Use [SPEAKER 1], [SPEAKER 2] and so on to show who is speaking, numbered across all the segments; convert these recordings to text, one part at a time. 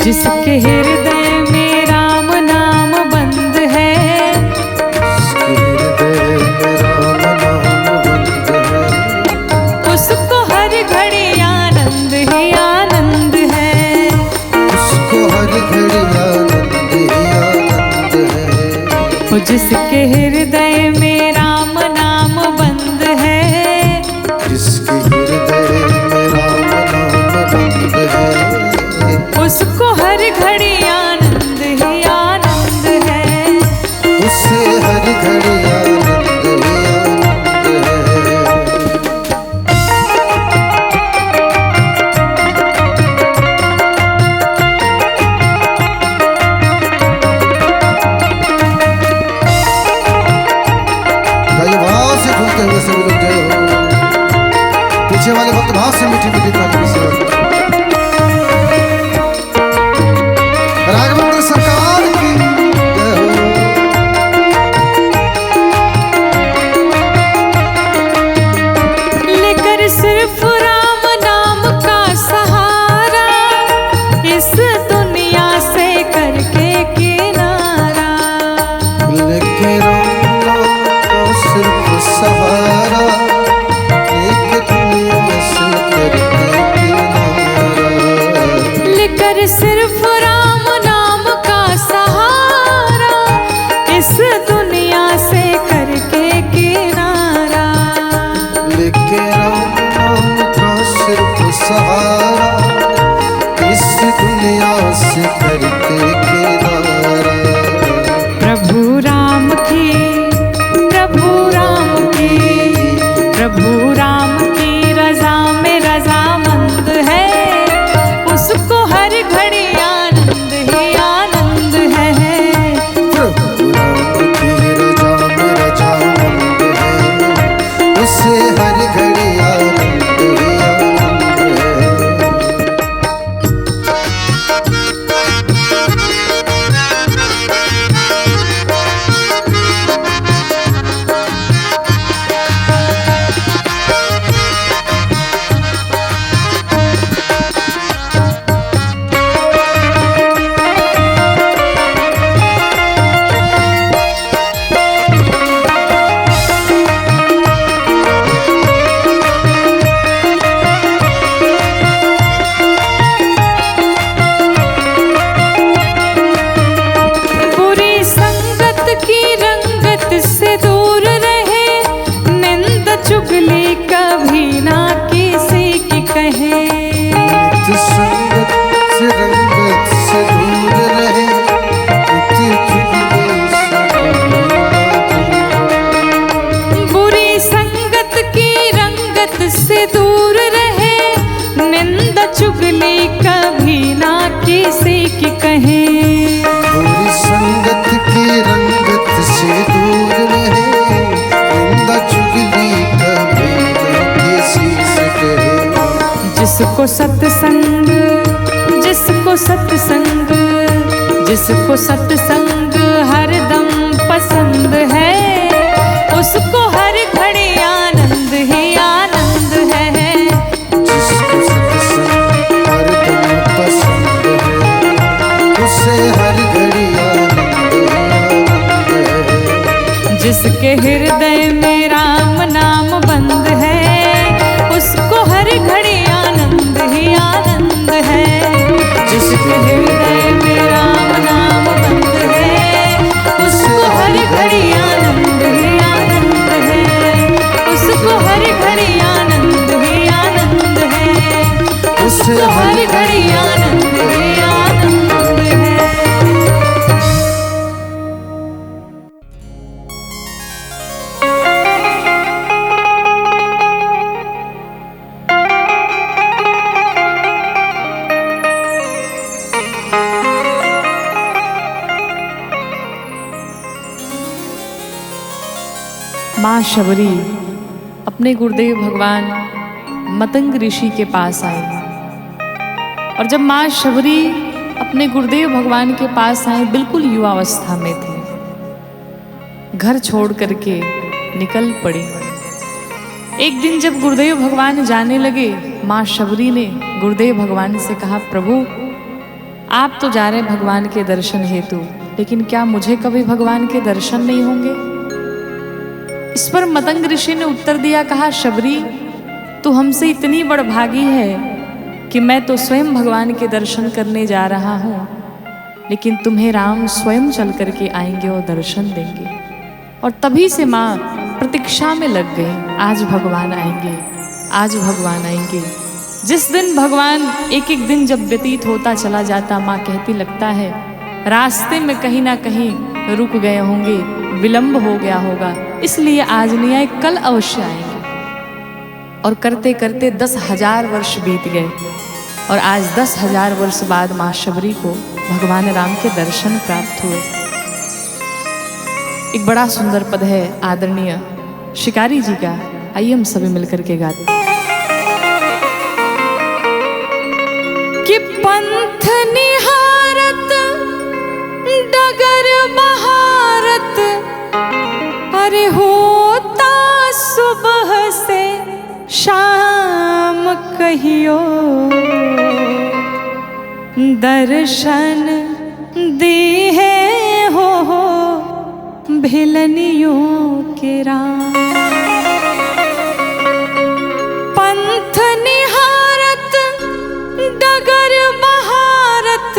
[SPEAKER 1] जिसके हृदय में राम नाम बंद है, उसको हर घड़ी आनंद ही आनंद है।
[SPEAKER 2] उसको हर घड़ी आनंद ही आनंद है।
[SPEAKER 1] जिसके हृदय में राम नाम बंद है,
[SPEAKER 2] जिसके हृदय में राम नाम बंद है,
[SPEAKER 1] उसको हर घड़ी आनंद ही आनंद है।
[SPEAKER 2] उससे हर घड़ी आनंद ही आनंद है। भाई वहां से झूमते हुए सभी लोग जय हो। पीछे वाले भक्त वहां से मीठी मीठी ताली की सेवा। राघवेंद्र सरकार की जय हो।
[SPEAKER 1] लेकर सिर्फ राम नाम का सहारा, इस दुनिया से करके किनारा।
[SPEAKER 2] लेके राम का सिर्फ सहारा, एक दुनिया से करके किनारा।
[SPEAKER 1] लेकर सिर्फ राम नाम का सहारा, इस दुनिया से करके किनारा।
[SPEAKER 2] लेके राम का सिर्फ सहारा, इस दुनिया से करके किनारा।
[SPEAKER 1] प्रभु राम की, प्रभु राम की, प्रभु राम की रजा में रजामंद है, उसको हर घड़ी आनंद ही आनंद है।
[SPEAKER 2] प्रभु राम की रजा में रजामंद है, उससे हर घड़ी आनंद ही आनंद है।
[SPEAKER 1] बुरी संगत की रंगत से दूर रहे, निंद चुगली कभी ना किसी की कहे।
[SPEAKER 2] नित्य संगत से रंगत से दूर रहे, नित्य चुगली से कभी ना दूर।
[SPEAKER 1] बुरी संगत की रंगत से दूर रहे, निंद चुगली कभी ना किसी की कहे।
[SPEAKER 2] बुरी संगत की रंगत से दूर रहे, निंदा चुगली कभी ना किसी से कहे।
[SPEAKER 1] जिसको सत्संग, जिसको सत्संग, जिसको सत्संग हरदम पसंद है, उसको हर घड़ी आनंद ही आनंद है।
[SPEAKER 2] जिसको सत्संग हरदम पसंद है, उससे हर घड़ी आनंद ही आनंद है।
[SPEAKER 1] जिसके हृदय में राम नाम बंद है, उसको हर घड़ी आनंद ही आनंद है। जिसके हृदय में राम नाम बंद है, उसको हर घड़ी आनंद ही आनंद है। उसको हर घड़ी आनंद ही आनंद है। उसको हर घड़ी आनंद ही आनंद है। माँ शबरी अपने गुरुदेव भगवान मतंग ऋषि के पास आई, और जब माँ शबरी अपने गुरुदेव भगवान के पास आए, बिल्कुल युवावस्था में थे, घर छोड़ करके निकल पड़ी। एक दिन जब गुरुदेव भगवान जाने लगे, माँ शबरी ने गुरुदेव भगवान से कहा, प्रभु आप तो जा रहे हैं भगवान के दर्शन हेतु, लेकिन क्या मुझे कभी भगवान के दर्शन नहीं होंगे? इस पर मतंग ऋषि ने उत्तर दिया, कहा शबरी तू हमसे इतनी बड़भागी है कि मैं तो स्वयं भगवान के दर्शन करने जा रहा हूँ, लेकिन तुम्हें राम स्वयं चल करके आएंगे और दर्शन देंगे। और तभी से माँ प्रतीक्षा में लग गई, आज भगवान आएंगे, आज भगवान आएंगे। जिस दिन भगवान एक एक दिन जब व्यतीत होता चला जाता, माँ कहती लगता है रास्ते में कहीं ना कहीं रुक गए होंगे, विलंब हो गया होगा, इसलिए आज नहीं आए, कल अवश्य आएंगे। और करते करते 10,000 वर्ष बीत गए और आज 10,000 वर्ष बाद माँ शबरी को भगवान राम के दर्शन प्राप्त हुए। एक बड़ा सुंदर पद है आदरणीय शिकारी जी का, आइए हम सभी मिलकर के गाते हैं कि पंथ निहारत डगर बहारत, अरे होता सुबह से शाम कहियो, दर्शन दी है हो भिलनियों के राम। पंथ निहारत डगर बहारत,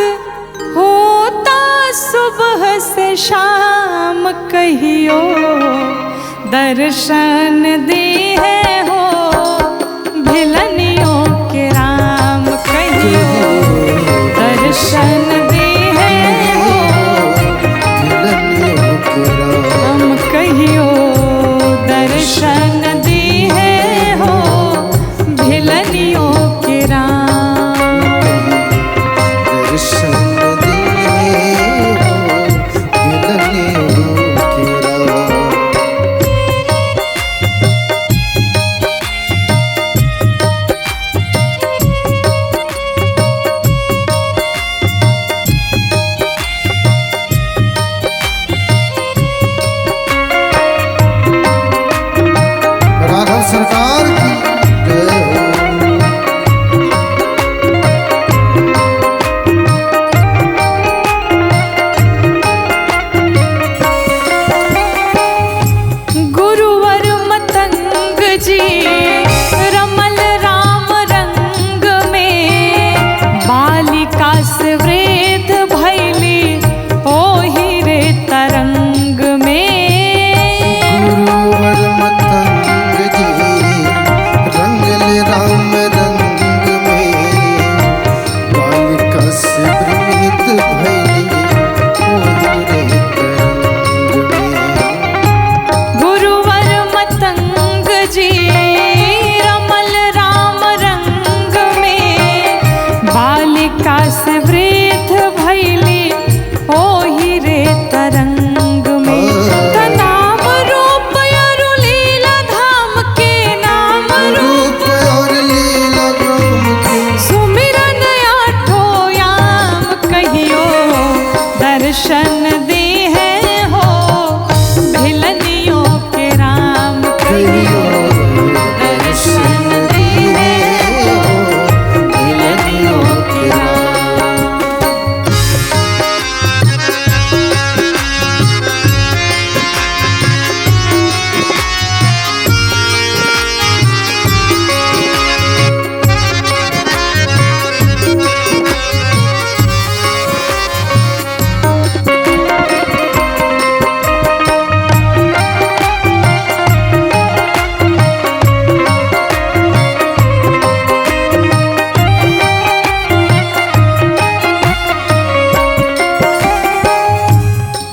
[SPEAKER 1] होता सुबह से शाम कहियो, दर्शन दी है हो भिलनियों के राम कहियो, दर्शन दी है हो
[SPEAKER 2] भिलनियों के
[SPEAKER 1] राम कहियो, दर्शन दी है हो भिलनियों के राम।
[SPEAKER 2] दर्शन दिए हो भिलनियों के राम। राघव सरकार की जय हो।
[SPEAKER 1] गुरुवर मतंग जी रमल राम रंग में, बालिका से वृद्ध भैली ओहि रे तरंग में।
[SPEAKER 2] गुरुवर मतंग जी रंगले राम रंग में, बालिका से वृद्ध भैली ओहि रे तरंग में।
[SPEAKER 1] गुरुवर मतंग जी रमल राम रंग में, बालिका से वृद्ध भैली ओहि रे तरंग में। नाम रूप अरु लीला धाम के, नाम रूप
[SPEAKER 2] रूप और लीला राम के,
[SPEAKER 1] सुमिरन आठो याम कहियो, दर्शन दी है हो भिलनियों के राम कहियो, दर्शन दी है हो भिलनियों के राम।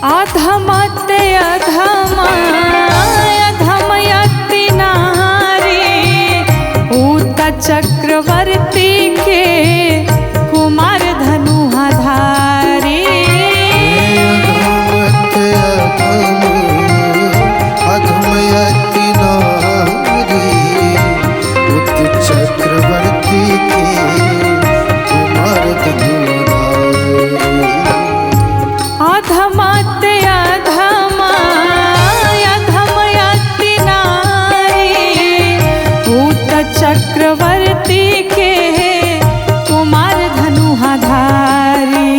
[SPEAKER 1] अधमते अधमा अधमयति नारी, ऊत चक्रवर्ती के कुमार धनुहाधारी।
[SPEAKER 2] अधमयति नारी, उत चक्रवर्ती के कुमार धनुहाधारी।
[SPEAKER 1] अधमते अधमा अधमयति नारी, ऊत चक्रवर्ती के कुमार धनुहाधारी।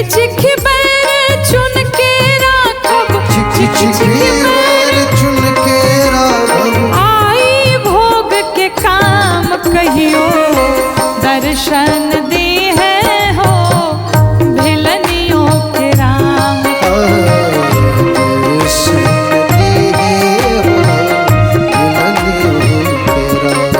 [SPEAKER 1] चिखी बैर चुन के राखब,
[SPEAKER 2] चिखी चिखी बैर चुन के राघव।
[SPEAKER 1] आई भोग के काम कहियो दर्शन दी है हो भिलनियों के राम।
[SPEAKER 2] दर्शन दिए हो भिलनियों के राम।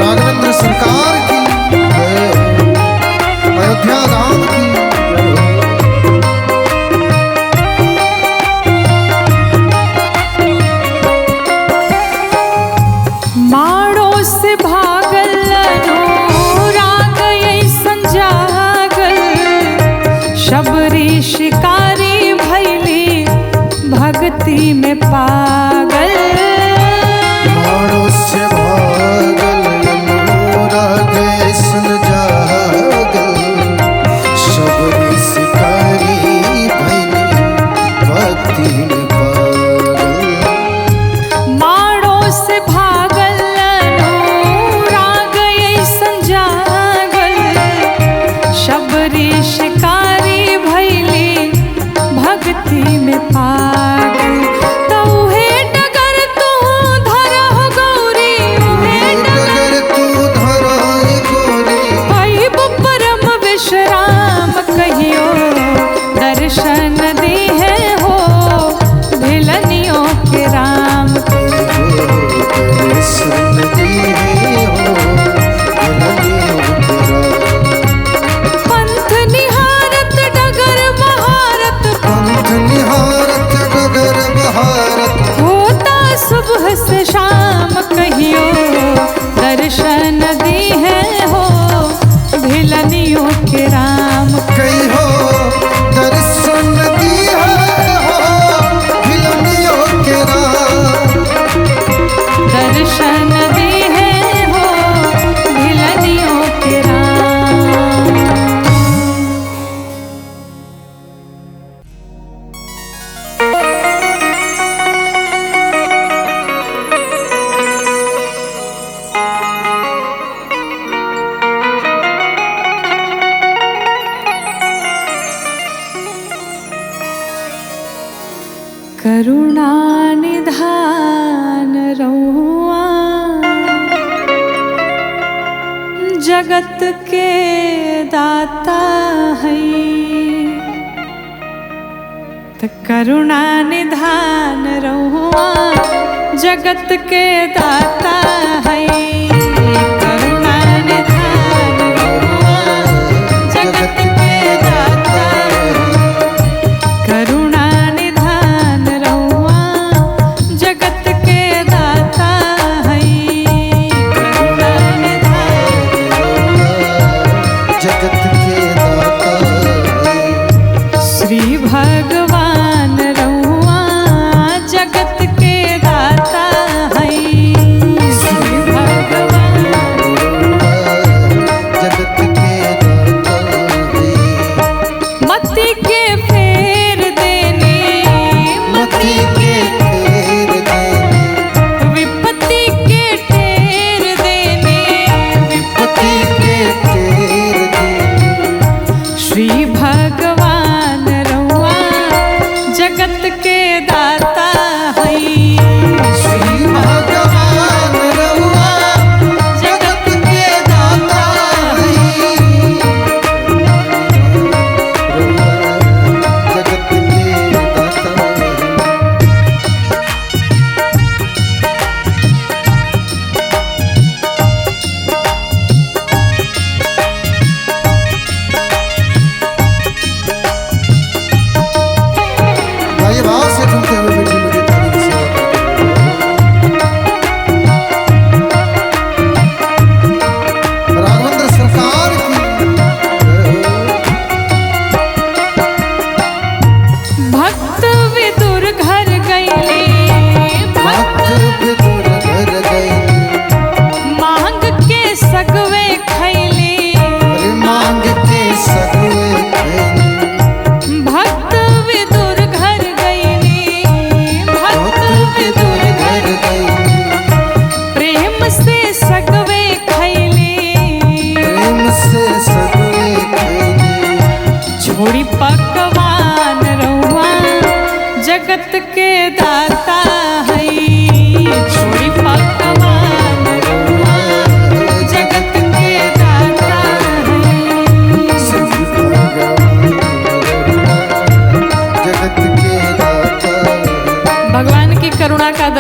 [SPEAKER 2] राघवेंद्र सरकार की जय हो, अयोध्या धाम की जय हो।
[SPEAKER 1] माड़ो से भागल अनुराग ऐसन जागल, शबरी शिकारी भैली भक्ति में पागल।
[SPEAKER 2] माड़ो से भागल अनुराग ऐसन जागल, शबरी शिकारी भैली भक्ति में पागल।
[SPEAKER 1] माड़ो से भागल अनुराग ऐसन जागल, शबरी शिकारी भैली भक्ति में पागल। तौहे डगर तू धरह गौरी,
[SPEAKER 2] डगर तू धराए गोरी।
[SPEAKER 1] पाइब परम विश्राम कहियो दर्शन दी है हो भिलनियों के राम।
[SPEAKER 2] दर्शन दिए हो भिलनियों के राम।
[SPEAKER 1] पंथ निहारत डगर बहारत,
[SPEAKER 2] पंथ निहारत डगर बहारत।
[SPEAKER 1] होता सुबह से शाम कहियो दर्शन दी है हो भिलनियों के राम।
[SPEAKER 2] कई हो दर्शन दिए हो भिलनियों के राम।
[SPEAKER 1] दर्शन दी है हो भिलनियों के राम। करुणा निधान रहुआ जगत के दाता है, त करुणा निधान रहुआ जगत के दाता है। करुणा निधान रहुआ जगत के दाता है। करुणा निधान रहुआ जगत के दाता है। करुणा निधान
[SPEAKER 2] जगत के दाता है।
[SPEAKER 1] श्री भगवान रहुआ जगत के दाता है। श्री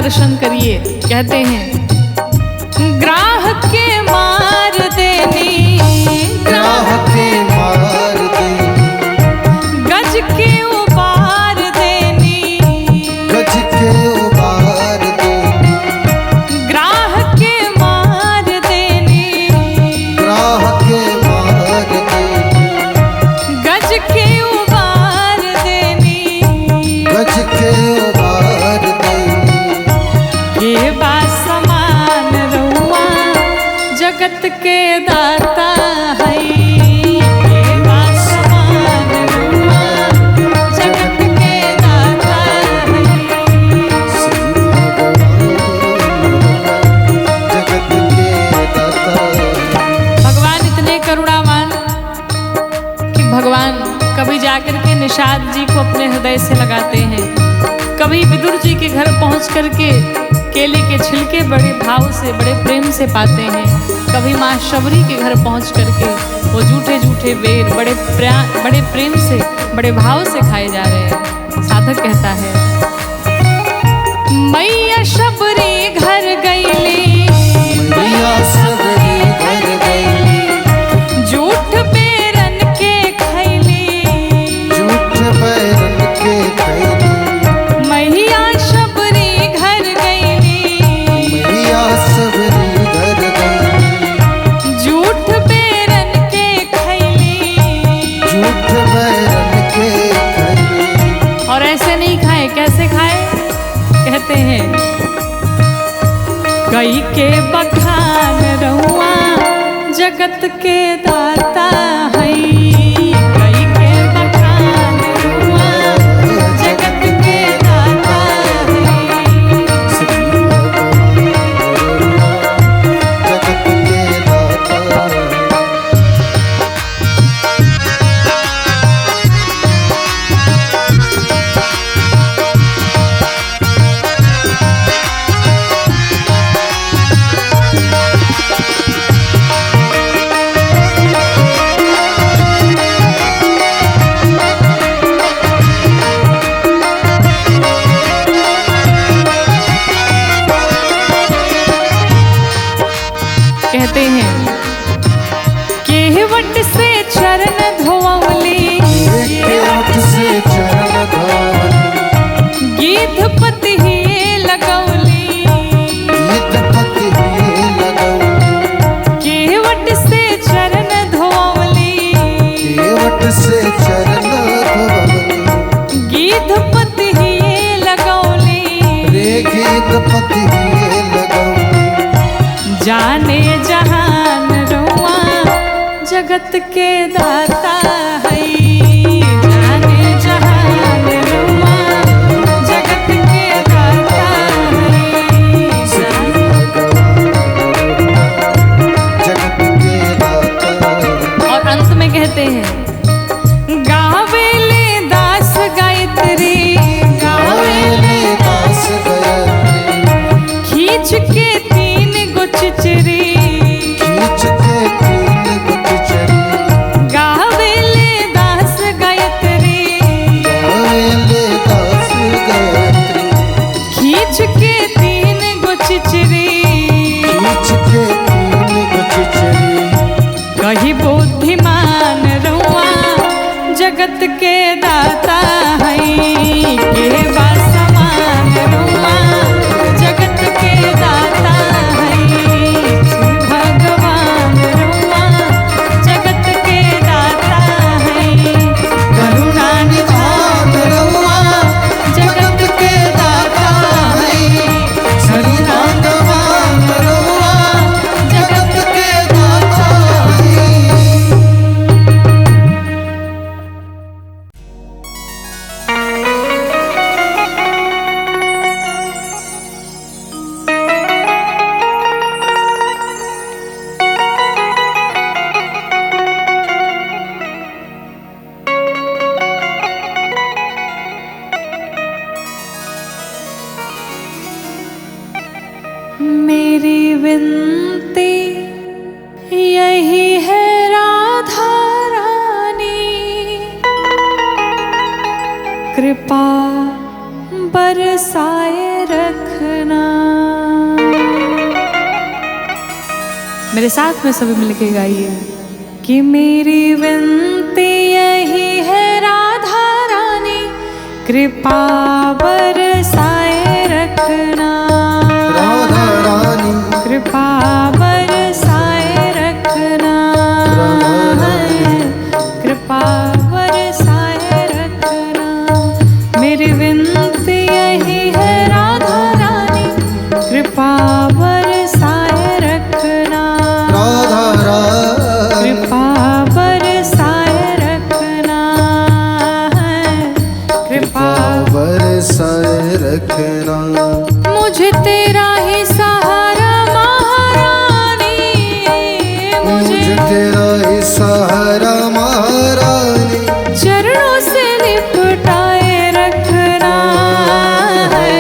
[SPEAKER 1] दर्शन करिए। कहते हैं ग्राहक के मार देनी,
[SPEAKER 2] ग्राहक के मार देनी,
[SPEAKER 1] गज के उबार देनी,
[SPEAKER 2] गज के उबार देनी,
[SPEAKER 1] ग्राहक के मार देनी,
[SPEAKER 2] ग्राहक के मार देनी,
[SPEAKER 1] गज के उबार देनी,
[SPEAKER 2] गज के उबार देनी।
[SPEAKER 1] ये बात समान रहुआ जगत के दाता है, ये बात समान रहुआ जगत के दाता है।
[SPEAKER 2] श्री भगवान जगत के दाता।
[SPEAKER 1] भगवान इतने करुणावान कि भगवान कभी जाकर के निषाद जी को अपने हृदय से लगाते हैं, कभी विदुर जी के घर पहुंच करके केले के छिलके बड़े भाव से बड़े प्रेम से पाते हैं, कभी माँ शबरी के घर पहुंच करके वो झूठे झूठे बेर बड़े प्रेम से बड़े भाव से खाए जा रहे हैं। साधक कहता है मैया शबरी घर गईली,
[SPEAKER 2] मैया सबरी घर गईली,
[SPEAKER 1] झूठ बेरन के खैली,
[SPEAKER 2] झूठ बैरन के खैली,
[SPEAKER 1] मैया शबरी घर गईली,
[SPEAKER 2] मैया सबरी घर गईली,
[SPEAKER 1] झूठ बेरन के खैली।
[SPEAKER 2] झूठ बैरन के खैली।
[SPEAKER 1] और ऐसे नहीं खाए, कैसे खाए? कहते हैं कई के बखान रहुआ जगत के दाता है, कई के बखान रहुआ जगत के दाता है।
[SPEAKER 2] श्री भगवान जगत के दाता।
[SPEAKER 1] कहते हैं केवट से चरण धोवली,
[SPEAKER 2] केवट से चरण धोवली,
[SPEAKER 1] गीत पति ही लगौली,
[SPEAKER 2] गीत पति ही लगौली,
[SPEAKER 1] केवट से चरण धोवली,
[SPEAKER 2] केवट से चरण धोवली,
[SPEAKER 1] गीत पति ही लगौली।
[SPEAKER 2] रे गीत पति ही लगौली।
[SPEAKER 1] जाने जहान रुआ जगत के दाता है, जाने जहान रुआ जगत के दाता है।
[SPEAKER 2] श्री भगवान जगत के दाता।
[SPEAKER 1] और अंत में कहते हैं गावेले दास गायत्री,
[SPEAKER 2] गावेले दास गायत्री,
[SPEAKER 1] खींच के तीन गो चिचरी,
[SPEAKER 2] खींच के तीन गो चिचरी,
[SPEAKER 1] गावेले दास गायत्री,
[SPEAKER 2] गावेले दास गायत्री,
[SPEAKER 1] खींच के तीन गो चिचरी।
[SPEAKER 2] खींच के तीन गो चिचरी।
[SPEAKER 1] कही बुद्धिमान रुआ जगत के दाता है, के बा समान रुआ जगत के दाता है। श्री भगवान रुआ जगत के दाता है, करुणा निधान रुआ जगत के दाता है। श्री भगवान रुआ जगत के दाता है। मेरी विनती यही है राधा रानी, कृपा बरसाए रख रखना। मेरे साथ में सभी मिलके गाइए कि मेरी विनती यही है राधा रानी, कृपा बरसाए रखना।
[SPEAKER 2] राधा रानी
[SPEAKER 1] कृपा बरसाए रखना। कृपा बरसाए रखना। मेरी विनती यही है राधा रानी, कृपा बरसाए रखना।
[SPEAKER 2] राधा रानी
[SPEAKER 1] कृपा बरसाए रखना। कृपा
[SPEAKER 2] बरसाए रखना।
[SPEAKER 1] मुझे तेरा ही सहारा महारानी,
[SPEAKER 2] मुझे तेरा ही सहारा महारानी,
[SPEAKER 1] चरणों से लिपटाए रखना है।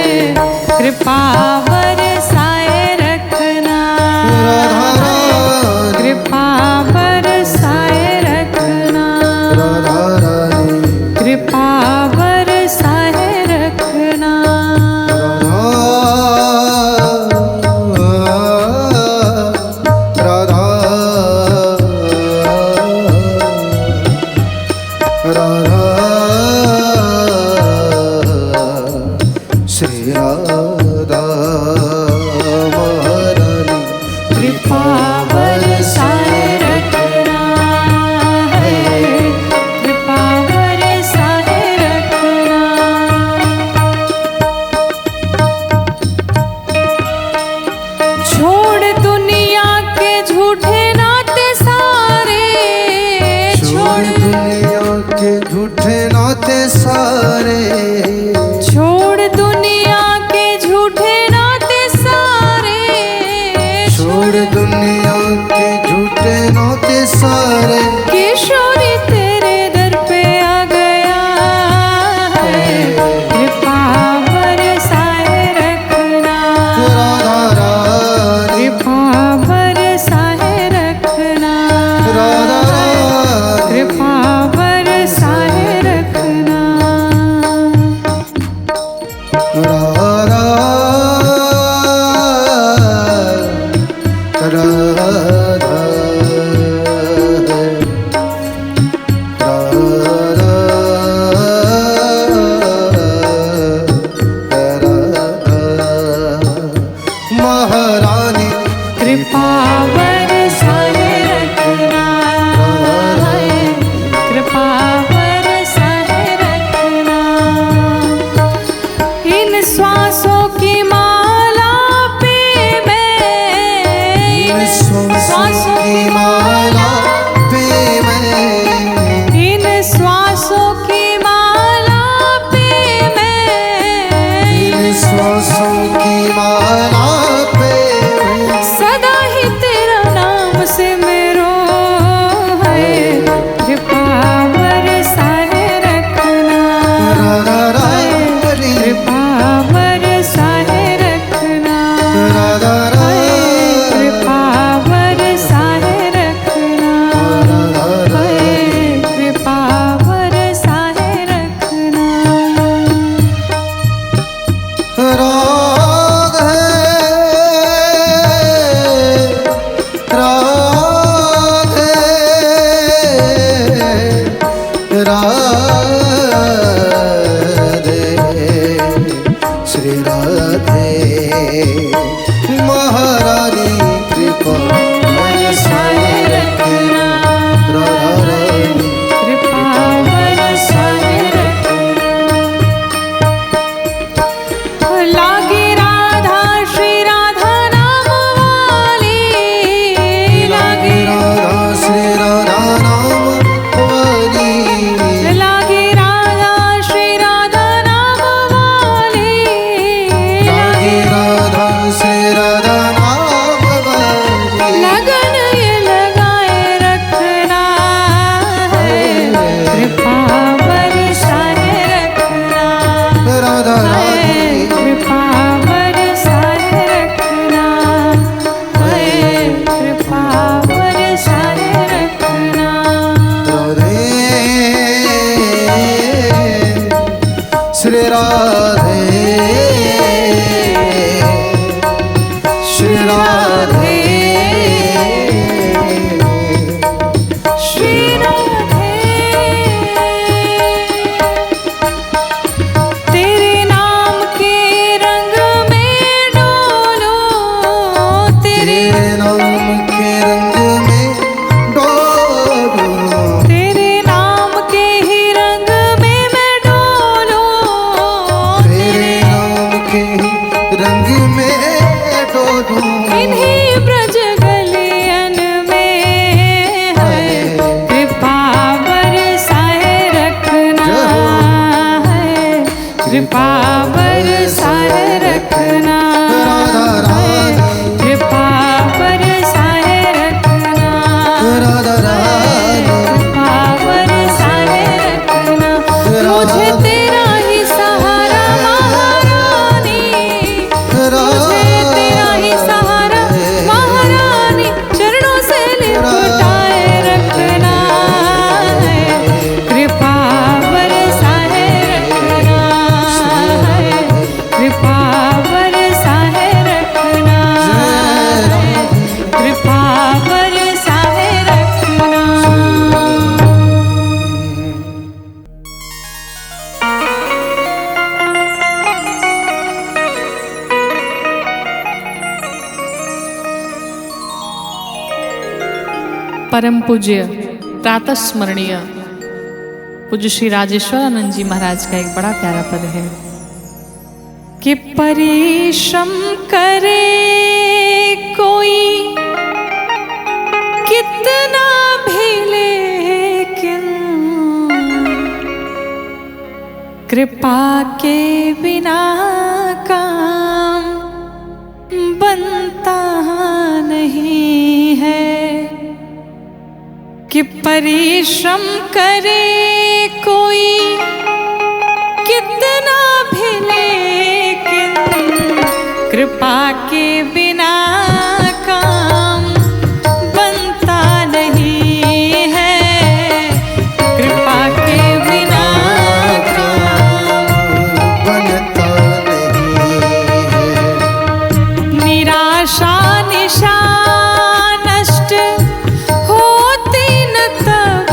[SPEAKER 1] कृपा बरसाए रखना।
[SPEAKER 2] राधा रानी
[SPEAKER 1] कृपा बरसाए रखना।
[SPEAKER 2] राधा रानी
[SPEAKER 1] कृपा बरसाए रखना।
[SPEAKER 2] राधा राधा श्री राधा महारानी,
[SPEAKER 1] कृपा बरसाए रखना है। कृपा बरसाए रखना। छोड़ दुनिया के झूठे नाते सारे,
[SPEAKER 2] छोड़ दुनिया के झूठे नाते सारे,
[SPEAKER 1] छोड़ दुनिया के झूठे नाते सारे।
[SPEAKER 2] छोड़ दुनिया के झूठे नाते सारे,
[SPEAKER 1] किशोरी तेरे दर पे आ गया है। कृपा बरसाए रखना।
[SPEAKER 2] राधा रानी
[SPEAKER 1] कृपा बरसाए रखना।
[SPEAKER 2] राधा रानी
[SPEAKER 1] कृपा बरसाए रखना।
[SPEAKER 2] राधा महारानी,
[SPEAKER 1] कृपा बरसाए रखना है। कृपा बरसाए रखना। इन श्वासों की माला पे मैं,
[SPEAKER 2] श्वासों की माला पे मैं,
[SPEAKER 1] इन श्वासों की माला पे मैं,
[SPEAKER 2] श्वासों की माला पे मैं,
[SPEAKER 1] सदा ही तेरा नाम सिमरो है। कृपा बरसाए रखना।
[SPEAKER 2] राधा रानी
[SPEAKER 1] कृपा बरसाए रखना।
[SPEAKER 2] राधा रानी
[SPEAKER 1] कृपा बरसाए रखना। कृपा बरसाए रखना।
[SPEAKER 2] राधे राधे राधे श्री राधे महारानी, कृपा
[SPEAKER 1] बरसाए रखना।
[SPEAKER 2] राधा रानी
[SPEAKER 1] कृपा बरसाए रखना। लागी राधा श्री राधा नाम वाली, लागी
[SPEAKER 2] राधा श्री राधा नाम वाली,
[SPEAKER 1] लागी राधा श्री राधा नाम वाली।
[SPEAKER 2] लागी राधा श्री राधा नाम वाली,
[SPEAKER 1] लगन ये लगाए रखना है। कृपा बरसाए रखना।
[SPEAKER 2] राधा रानी
[SPEAKER 1] कृपा बरसाए रखना है। कृपा बरसाए रखना।
[SPEAKER 2] राधे श्री राधे
[SPEAKER 1] परम पूज्य प्रातः स्मरणीय पूज्य श्री राजेश्वरानंद जी महाराज का एक बड़ा प्यारा पद है कि परिश्रम करे कोई कितना भी लेकिन कृपा के बिना काम बनता नहीं है। कि परिश्रम करे कोई कितना भी लेकिन कृपा के बिना काम बनता नहीं है। कृपा के बिना
[SPEAKER 2] काम बनता नहीं है।
[SPEAKER 1] निराशा निशा नष्ट होती न तब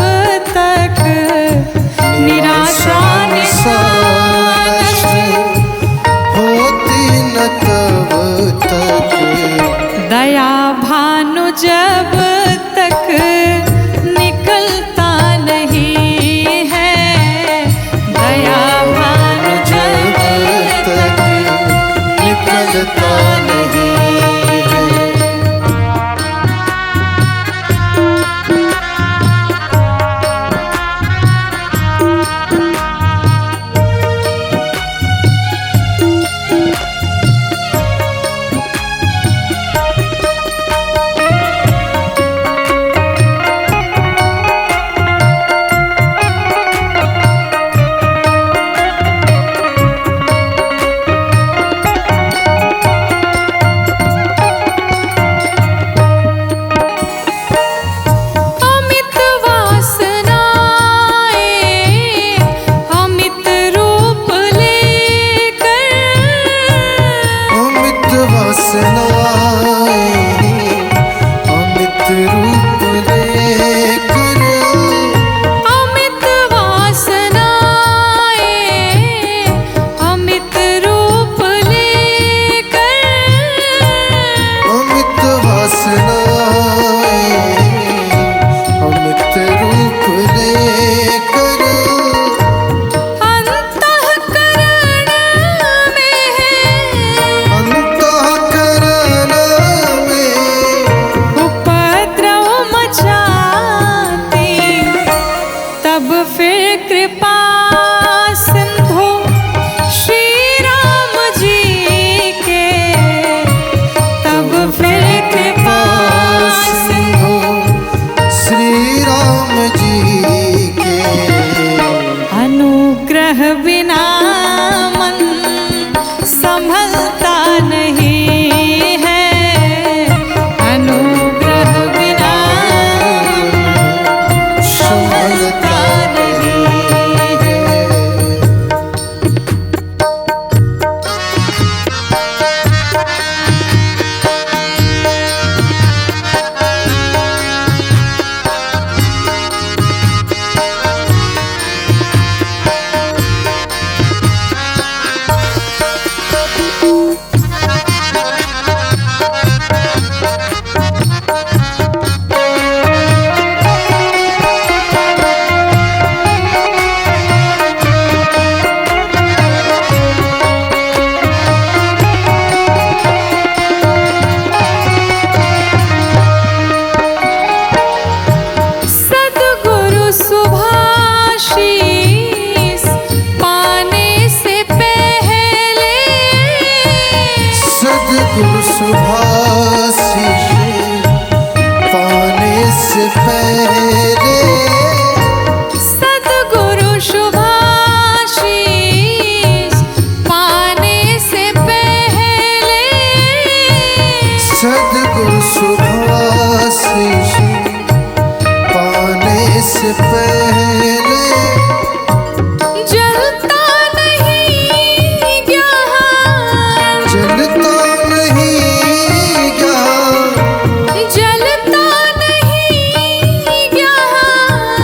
[SPEAKER 1] तक। निराशा निशा
[SPEAKER 2] होती न तब तक।
[SPEAKER 1] दया भानु जब तक निकलता नहीं है। दया भानु जब तक
[SPEAKER 2] निकलता नहीं है।
[SPEAKER 1] अमित वासनाएं अमित रूप लेकर।
[SPEAKER 2] अमित वासनाएं अमित रूप लेकर।
[SPEAKER 1] अमित वासनाएं अमित रूप लेकर।
[SPEAKER 2] अमित वासनाएं अमित रूप लेकर।
[SPEAKER 1] अंतःकरण में
[SPEAKER 2] अंतःकरण में
[SPEAKER 1] उपद्रव मचाती। तब फिर कृपा सिंधु श्री राम जी के। तब फिर कृपा सिंधु
[SPEAKER 2] श्री राम जी के।
[SPEAKER 1] अनुग्रह बिना मन संभलता नहीं है। अनुग्रह बिना संभलता नहीं है। सद्गुरु सुभाषीष पाने से पहले।
[SPEAKER 2] सद्गुरु सुभाषीष पाने से पहले।
[SPEAKER 1] सद्गुरु सुभाषीष पाने से पहले।
[SPEAKER 2] सद्गुरु सुभाषीष पाने से पहले।
[SPEAKER 1] जलता नहीं ज्ञान।
[SPEAKER 2] जलता नहीं ज्ञान।
[SPEAKER 1] जलता नहीं ज्ञान।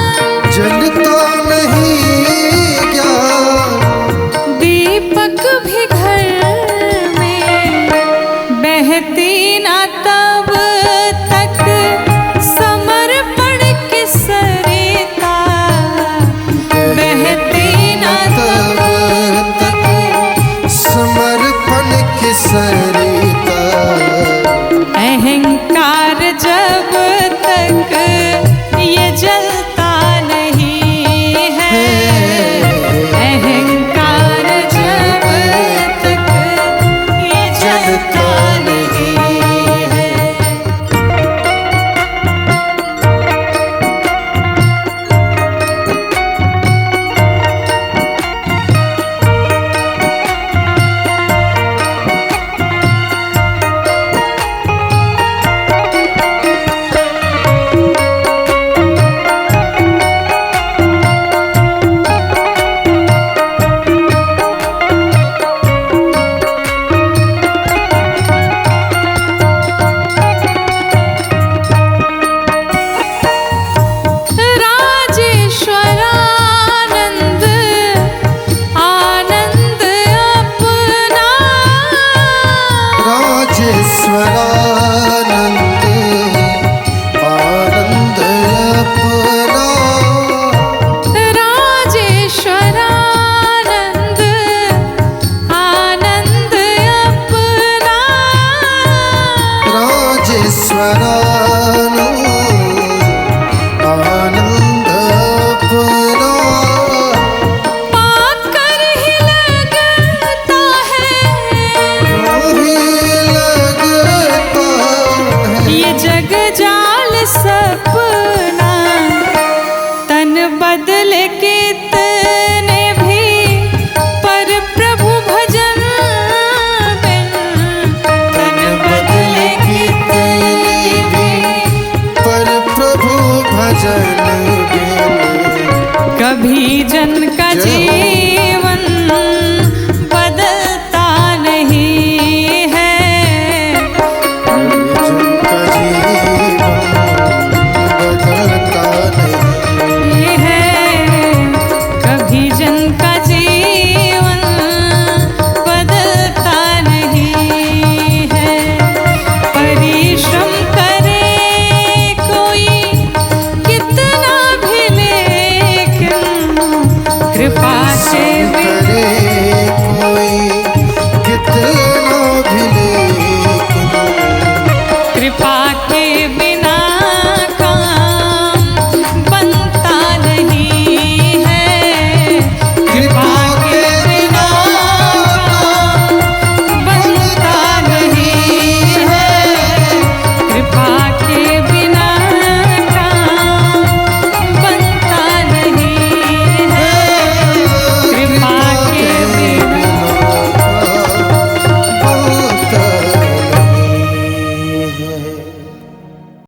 [SPEAKER 2] भजन बिन
[SPEAKER 1] कभी जन